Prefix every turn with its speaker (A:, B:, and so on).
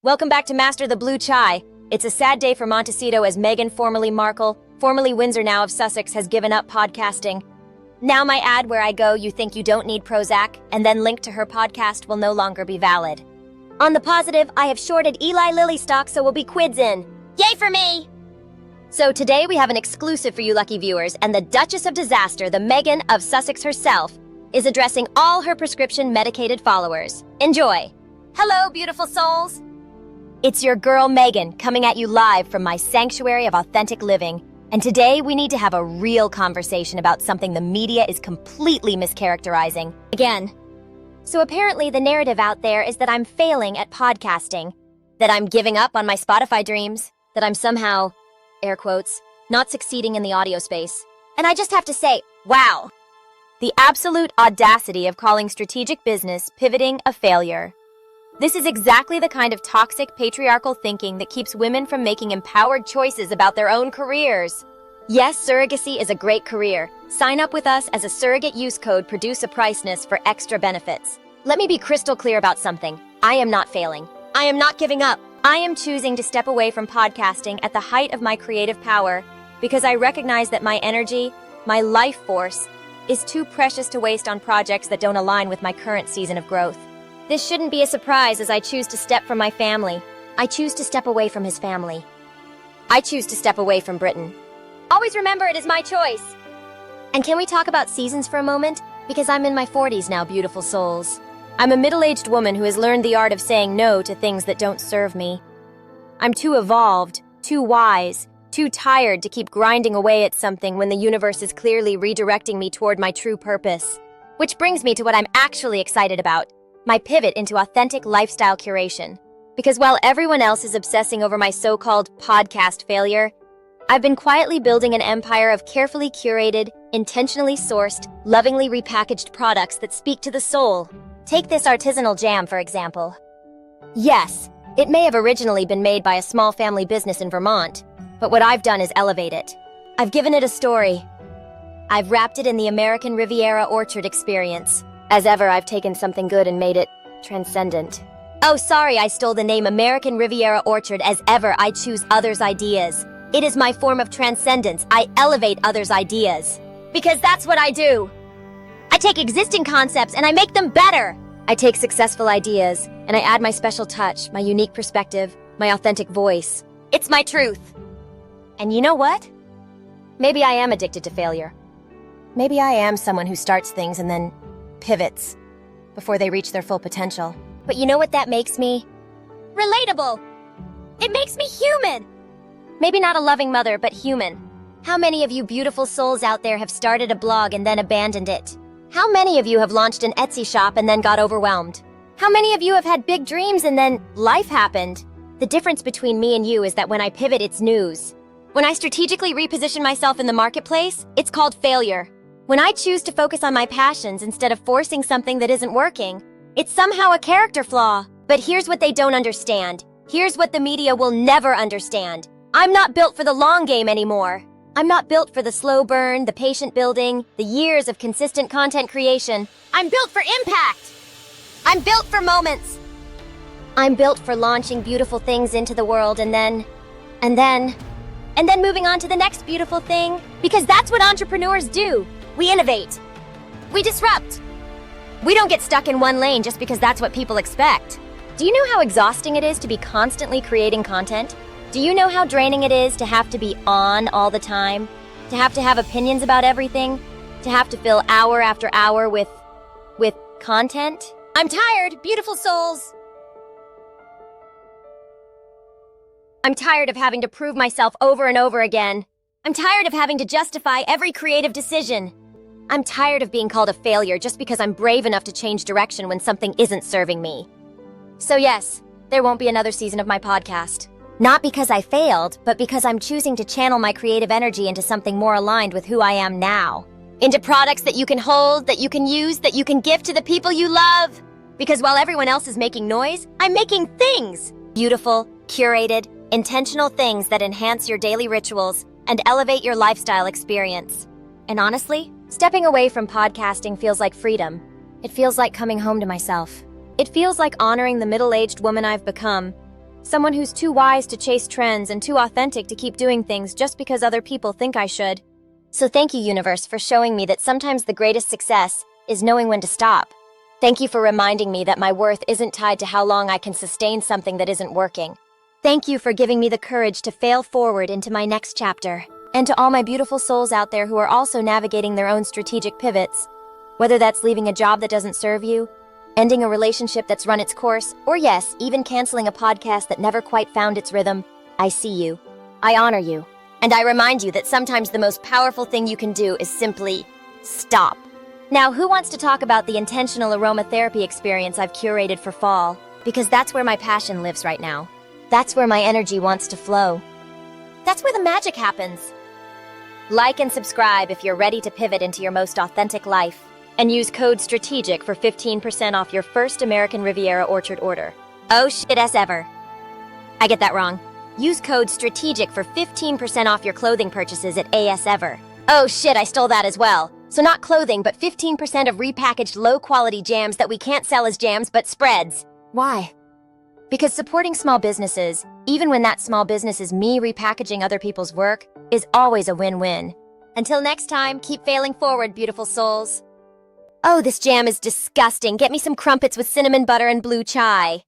A: Welcome back to Master the Blue Chai. It's a sad day for Montecito as Meghan, formerly Markle, formerly Windsor now of Sussex, has given up podcasting. Now my ad where I go, you think you don't need Prozac, and then link to her podcast will no longer be valid. On the positive, I have shorted Eli Lilly stock, so we'll be quids in. Yay for me! So today we have an exclusive for you lucky viewers, and the Duchess of Disaster, the Meghan of Sussex herself, is addressing all her prescription medicated followers. Enjoy! Hello, beautiful souls! It's your girl Meghan coming at you live from my sanctuary of authentic living. And today we need to have a real conversation about something the media is completely mischaracterizing. Again. So apparently the narrative out there is that I'm failing at podcasting, that I'm giving up on my Spotify dreams, that I'm somehow, air quotes, not succeeding in the audio space. And I just have to say, wow. The absolute audacity of calling strategic business pivoting a failure. This is exactly the kind of toxic patriarchal thinking that keeps women from making empowered choices about their own careers. Yes, surrogacy is a great career. Sign up with us as a surrogate use code, produce a priceness for extra benefits. Let me be crystal clear about something. I am not failing. I am not giving up. I am choosing to step away from podcasting at the height of my creative power because I recognize that my energy, my life force, is too precious to waste on projects that don't align with my current season of growth. This shouldn't be a surprise as I choose to step from my family. I choose to step away from his family. I choose to step away from Britain. Always remember it is my choice. And can we talk about seasons for a moment? Because I'm in my 40s now, beautiful souls. I'm a middle-aged woman who has learned the art of saying no to things that don't serve me. I'm too evolved, too wise, too tired to keep grinding away at something when the universe is clearly redirecting me toward my true purpose. Which brings me to what I'm actually excited about. My pivot into authentic lifestyle curation. Because while everyone else is obsessing over my so-called podcast failure, I've been quietly building an empire of carefully curated, intentionally sourced, lovingly repackaged products that speak to the soul. Take this artisanal jam, for example. Yes, it may have originally been made by a small family business in Vermont, but what I've done is elevate it. I've given it a story. I've wrapped it in the American Riviera orchard experience. As ever, I've taken something good and made it transcendent. Oh, sorry, I stole the name American Riviera Orchard. As ever, I choose others' ideas. It is my form of transcendence. I elevate others' ideas. Because that's what I do. I take existing concepts and I make them better. I take successful ideas and I add my special touch, my unique perspective, my authentic voice. It's my truth. And you know what? Maybe I am addicted to failure. Maybe I am someone who starts things and then pivots before they reach their full potential. But you know what that makes me? Relatable. It makes me human. Maybe not a loving mother, but human. How many of you beautiful souls out there have started a blog and then abandoned it? How many of you have launched an Etsy shop and then got overwhelmed? How many of you have had big dreams and then life happened? The difference between me and you is that when I pivot, it's news. When I strategically reposition myself in the marketplace, it's called failure. When I choose to focus on my passions instead of forcing something that isn't working, it's somehow a character flaw. But here's what they don't understand. Here's what the media will never understand. I'm not built for the long game anymore. I'm not built for the slow burn, the patient building, the years of consistent content creation. I'm built for impact. I'm built for moments. I'm built for launching beautiful things into the world and then moving on to the next beautiful thing. Because that's what entrepreneurs do. We innovate. We disrupt. We don't get stuck in one lane just because that's what people expect. Do you know how exhausting it is to be constantly creating content? Do you know how draining it is to have to be on all the time? To have opinions about everything? To have to fill hour after hour with content? I'm tired, beautiful souls. I'm tired of having to prove myself over and over again. I'm tired of having to justify every creative decision. I'm tired of being called a failure just because I'm brave enough to change direction when something isn't serving me. So yes, there won't be another season of my podcast. Not because I failed, but because I'm choosing to channel my creative energy into something more aligned with who I am now. Into products that you can hold, that you can use, that you can gift to the people you love. Because while everyone else is making noise, I'm making things. Beautiful, curated, intentional things that enhance your daily rituals and elevate your lifestyle experience. And honestly, stepping away from podcasting feels like freedom. It feels like coming home to myself. It feels like honoring the middle-aged woman I've become, Someone who's too wise to chase trends and too authentic to keep doing things just because other people think I should. So thank you, universe, for showing me that sometimes the greatest success is knowing when to stop. Thank you for reminding me that my worth isn't tied to how long I can sustain something that isn't working. Thank you for giving me the courage to fail forward into my next chapter. And to all my beautiful souls out there who are also navigating their own strategic pivots. Whether that's leaving a job that doesn't serve you, ending a relationship that's run its course, or yes, even canceling a podcast that never quite found its rhythm, I see you. I honor you. And I remind you that sometimes the most powerful thing you can do is simply stop. Now, who wants to talk about the intentional aromatherapy experience I've curated for fall? Because that's where my passion lives right now. That's where my energy wants to flow. That's where the magic happens. Like and subscribe if you're ready to pivot into your most authentic life. And use code STRATEGIC for 15% off your first American Riviera Orchard order. Oh shit as ever. I get that wrong. Use code STRATEGIC for 15% off your clothing purchases at AS Ever. Oh shit, I stole that as well. So not clothing, but 15% of repackaged low-quality jams that we can't sell as jams, but spreads. Why? Because supporting small businesses, even when that small business is me repackaging other people's work, is always a win-win. Until next time, keep failing forward, beautiful souls. Oh, this jam is disgusting. Get me some crumpets with cinnamon butter and blue chai.